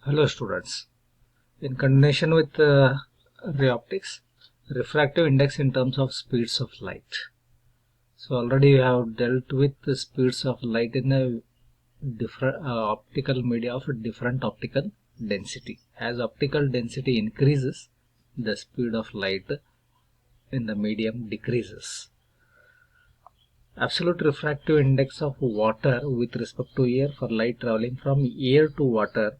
Hello students, in continuation with ray optics, refractive index in terms of speeds of light. So already we have dealt with the speeds of light in a different optical media of a different optical density. As optical density increases, the speed of light in the medium decreases. Absolute refractive index of water with respect to air for light traveling from air to water,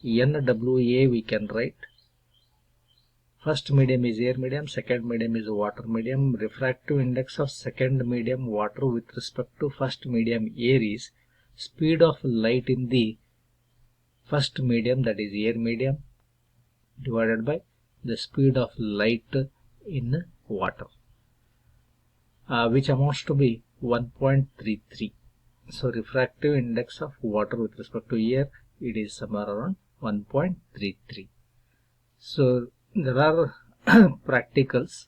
NWA we can write. First medium is air medium, second medium is water medium. Refractive index of second medium water with respect to first medium air is speed of light in the first medium, that is air medium, divided by the speed of light in water, which amounts to be 1.33. So refractive index of water with respect to air, it is somewhere around 1.33. So there are practicals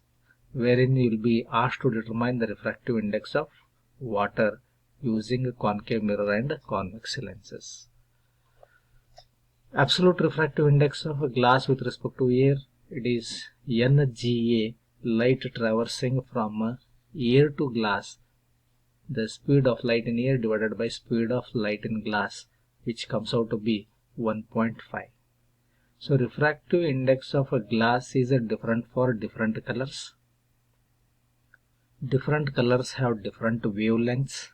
wherein you will be asked to determine the refractive index of water using a concave mirror and convex lenses. Absolute refractive index of a glass with respect to air, it is NGA, light traversing from air to glass, the speed of light in air divided by speed of light in glass, which comes out to be 1.5. So refractive index of a glass is different for different colors. Different colors have different wavelengths.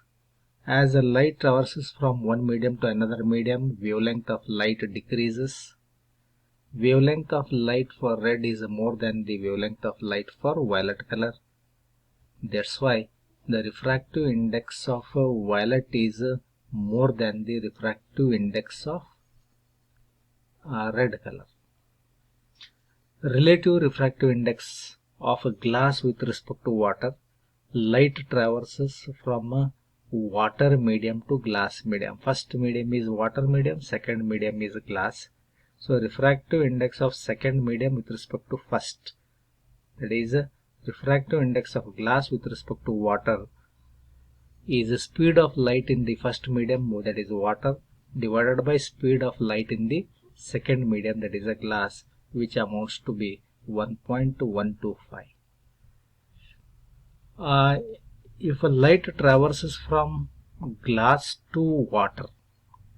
As the light traverses from one medium to another medium, wavelength of light decreases. Wavelength of light for red is more than the wavelength of light for violet color. That's why the refractive index of violet is more than the refractive index of red color. Relative refractive index of a glass with respect to water, light traverses from water medium to glass medium. First medium is water medium, second medium is glass. So refractive index of second medium with respect to first, that is refractive index of glass with respect to water, is the speed of light in the first medium, that is water, divided by speed of light in the second medium, that is a glass, which amounts to be 1.125. If a light traverses from glass to water,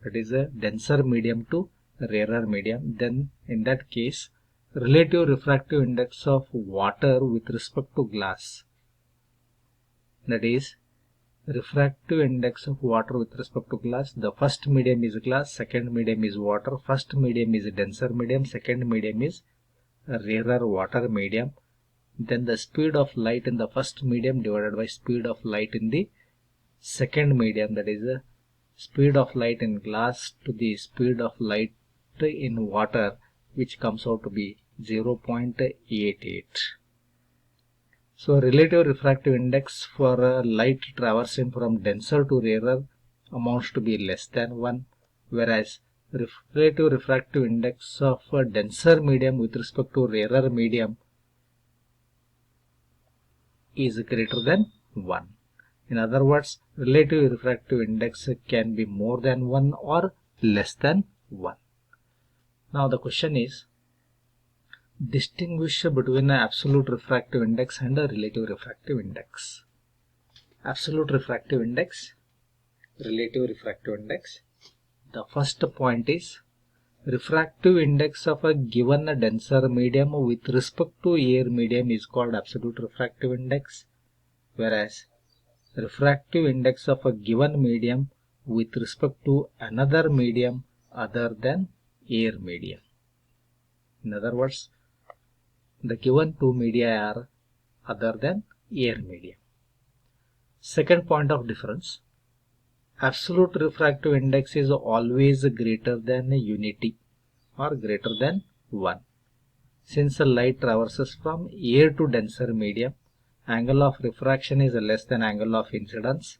that is a denser medium to rarer medium, then in that case relative refractive index of water with respect to glass, that is refractive index of water with respect to glass, the first medium is glass, second medium is water, first medium is denser medium, second medium is rarer water medium, then the speed of light in the first medium divided by speed of light in the second medium, that is the speed of light in glass to the speed of light in water, which comes out to be 0.88. So relative refractive index for light traversing from denser to rarer amounts to be less than 1, whereas relative refractive index of a denser medium with respect to rarer medium is greater than 1. In other words, relative refractive index can be more than 1 or less than 1. Now the question is, distinguish between an absolute refractive index and a relative refractive index. Absolute refractive index, relative refractive index. The first point is refractive index of a given denser medium with respect to air medium is called absolute refractive index, whereas refractive index of a given medium with respect to another medium other than air medium. In other words, the given two media are other than air medium. Second point of difference, absolute refractive index is always greater than unity or greater than 1. Since the light traverses from air to denser medium, angle of refraction is less than angle of incidence.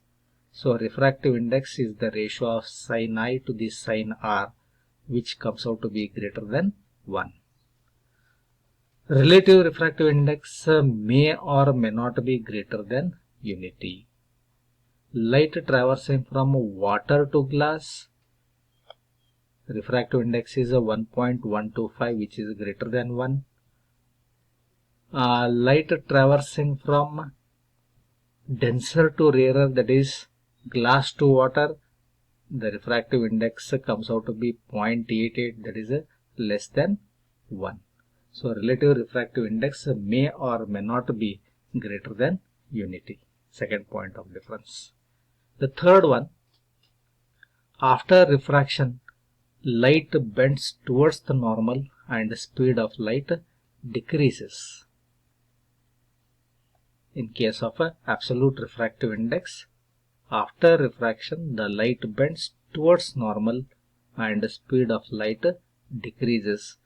So refractive index is the ratio of sin I to the sin R, which comes out to be greater than 1. Relative refractive index may or may not be greater than unity. Light traversing from water to glass, refractive index is a 1.125, which is greater than 1. Light traversing from denser to rarer, that is glass to water, the refractive index comes out to be 0.88, that is less than 1. So relative refractive index may or may not be greater than unity. Second point of difference. The third one, after refraction, light bends towards the normal and speed of light decreases. In case of absolute refractive index, after refraction, the light bends towards normal and speed of light decreases.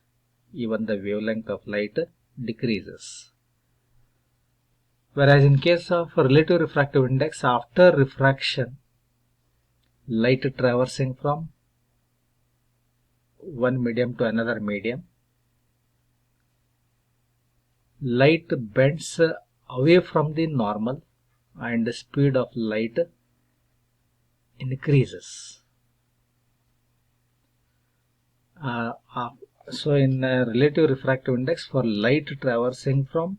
Even the wavelength of light decreases. Whereas in case of relative refractive index, after refraction, light traversing from one medium to another medium, light bends away from the normal and the speed of light increases. So in relative refractive index, for light traversing from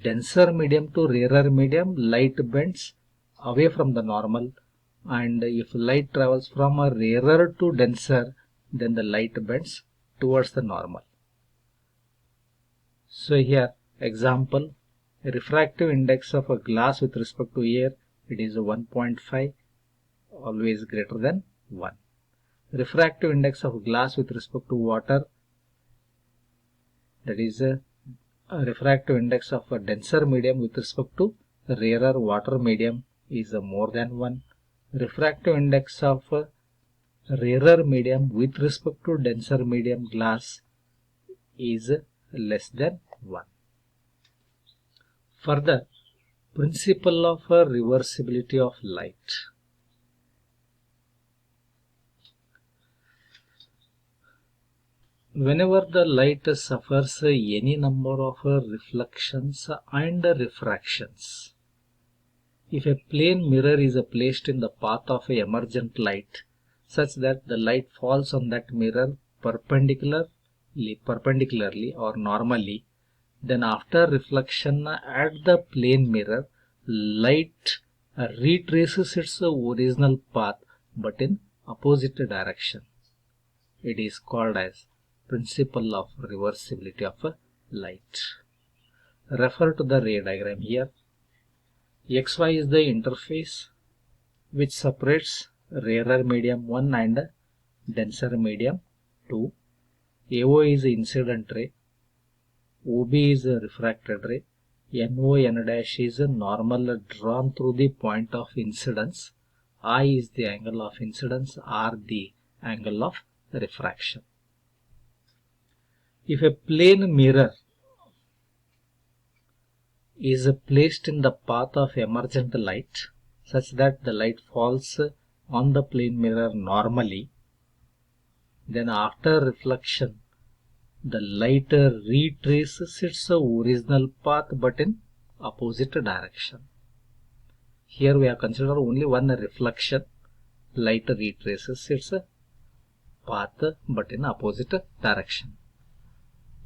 denser medium to rarer medium, light bends away from the normal, and if light travels from a rarer to denser, then the light bends towards the normal. So here example, refractive index of a glass with respect to air, it is 1.5, always greater than 1. Refractive index of glass with respect to water, that is a refractive index of a denser medium with respect to rarer water medium is more than 1. Refractive index of a rarer medium with respect to denser medium glass is less than 1. Further, principle of reversibility of light. Whenever the light suffers any number of reflections and refractions, if a plane mirror is placed in the path of emergent light such that the light falls on that mirror perpendicularly or normally, then after reflection at the plane mirror, light retraces its original path but in opposite direction. It is called as principle of reversibility of light. Refer to the ray diagram here. XY is the interface which separates rarer medium 1 and denser medium 2. AO is the incident ray, OB is a refracted ray, NO, N' is a normal drawn through the point of incidence, I is the angle of incidence, R the angle of refraction. If a plane mirror is placed in the path of emergent light such that the light falls on the plane mirror normally, then after reflection the light retraces its original path but in opposite direction. Here we have considered only one reflection. Light retraces its path but in opposite direction.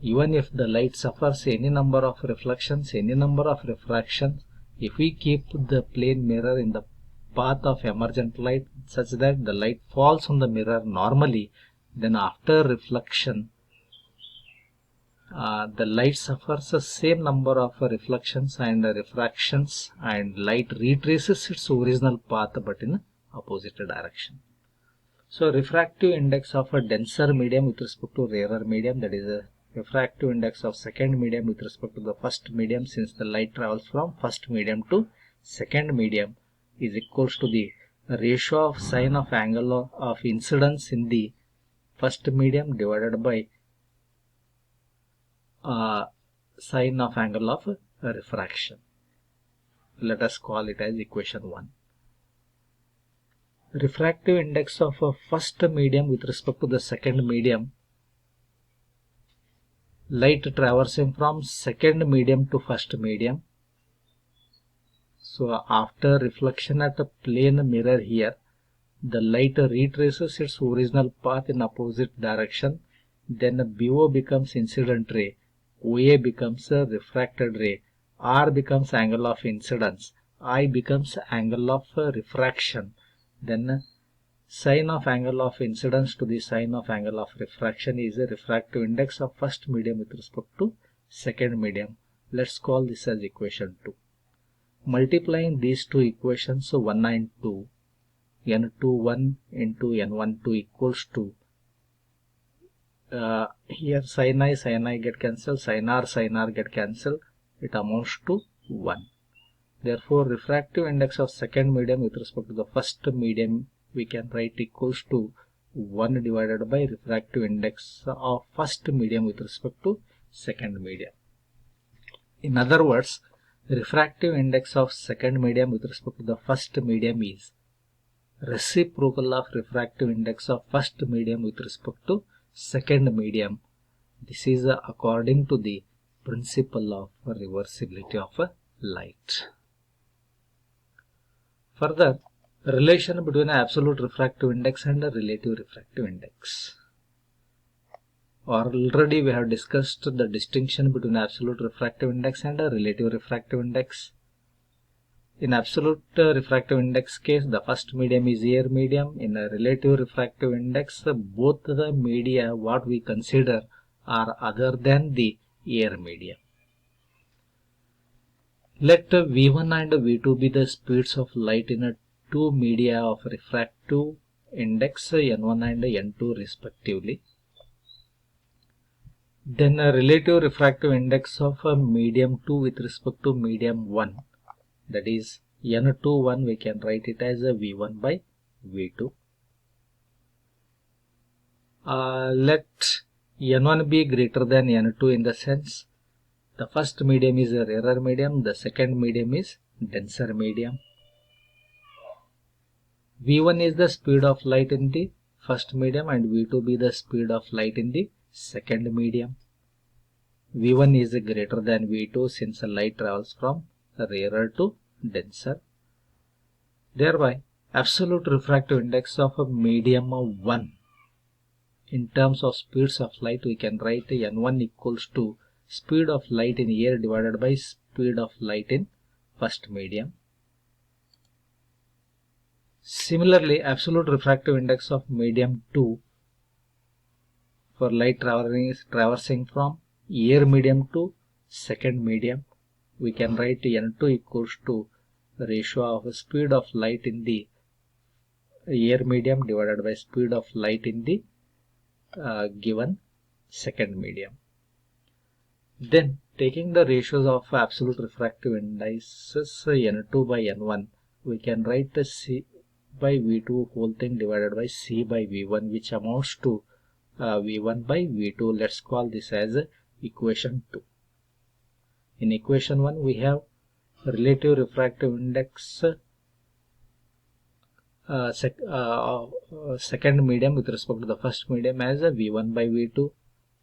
Even if the light suffers any number of reflections, any number of refractions, if we keep the plane mirror in the path of emergent light such that the light falls on the mirror normally, then after reflection the light suffers the same number of reflections and refractions, and light retraces its original path but in opposite direction. So refractive index of a denser medium with respect to rarer medium, that is a refractive index of second medium with respect to the first medium, since the light travels from first medium to second medium, is equals to the ratio of sine of angle of incidence in the first medium divided by sine of angle of refraction. Let us call it as equation 1. Refractive index of a first medium with respect to the second medium, light traversing from second medium to first medium. So after reflection at the plane mirror here, the light retraces its original path in opposite direction, then BO becomes incident ray, OA becomes a refracted ray, R becomes angle of incidence, I becomes angle of refraction, then sine of angle of incidence to the sine of angle of refraction is a refractive index of first medium with respect to second medium. Let's call this as equation 2. Multiplying these two equations, so 1 and 2, N21 into N12 equals to, here sin I get cancelled, sin R get cancelled, it amounts to 1. Therefore, refractive index of second medium with respect to the first medium we can write equals to 1 divided by refractive index of first medium with respect to second medium. In other words, refractive index of second medium with respect to the first medium is reciprocal of refractive index of first medium with respect to second medium. This is according to the principle of reversibility of light. Further, relation between absolute refractive index and relative refractive index. Already we have discussed the distinction between absolute refractive index and relative refractive index. In absolute refractive index case, the first medium is air medium. In a relative refractive index, both the media what we consider are other than the air medium. Let V1 and V2 be the speeds of light in a two media of refractive index N1 and N2 respectively. Then a relative refractive index of medium 2 with respect to medium 1, that is N21, we can write it as a V1 by V2. Let N1 be greater than N2 in the sense the first medium is a rarer medium, the second medium is denser medium. V1 is the speed of light in the first medium and V2 be the speed of light in the second medium. V1 is greater than V2 since light travels from rarer to denser. Thereby, absolute refractive index of a medium of 1 in terms of speeds of light we can write N1 equals to speed of light in air divided by speed of light in first medium. Similarly, absolute refractive index of medium 2 for light traversing from air medium to second medium, we can write N2 equals to the ratio of speed of light in the air medium divided by speed of light in the given second medium. Then, taking the ratios of absolute refractive indices N2 by N1, we can write the C by V2 whole thing divided by C by V1, which amounts to V1 by V2. Let's call this as equation 2. In equation 1, we have relative refractive index second medium with respect to the first medium as V1 by V2.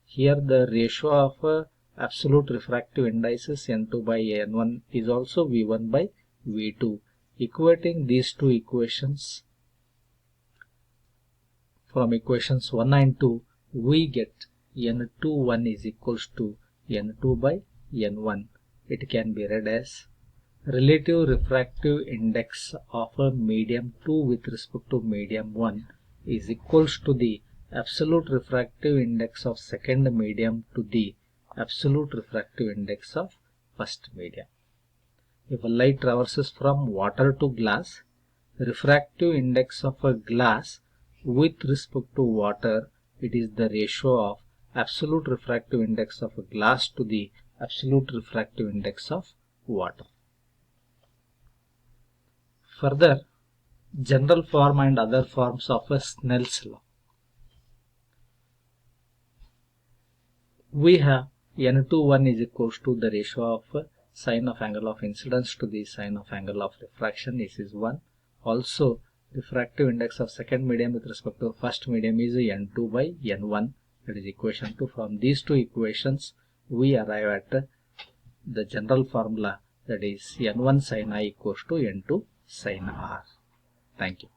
Here the ratio of absolute refractive indices N2 by N1 is also V1 by V2. Equating these two equations from equations 1 and 2, we get N21 is equals to N2 by N1. It can be read as relative refractive index of a medium 2 with respect to medium 1 is equals to the absolute refractive index of second medium to the absolute refractive index of first medium. If a light traverses from water to glass, refractive index of a glass with respect to water, it is the ratio of absolute refractive index of a glass to the absolute refractive index of water. Further, general form and other forms of a Snell's law. We have N21 is equals to the ratio of sine of angle of incidence to the sine of angle of refraction. This is 1. Also, refractive index of second medium with respect to first medium is N2 by N1. That is equation 2. From these two equations, we arrive at the general formula, that is N1 sin I equals to N2 sin R. Thank you.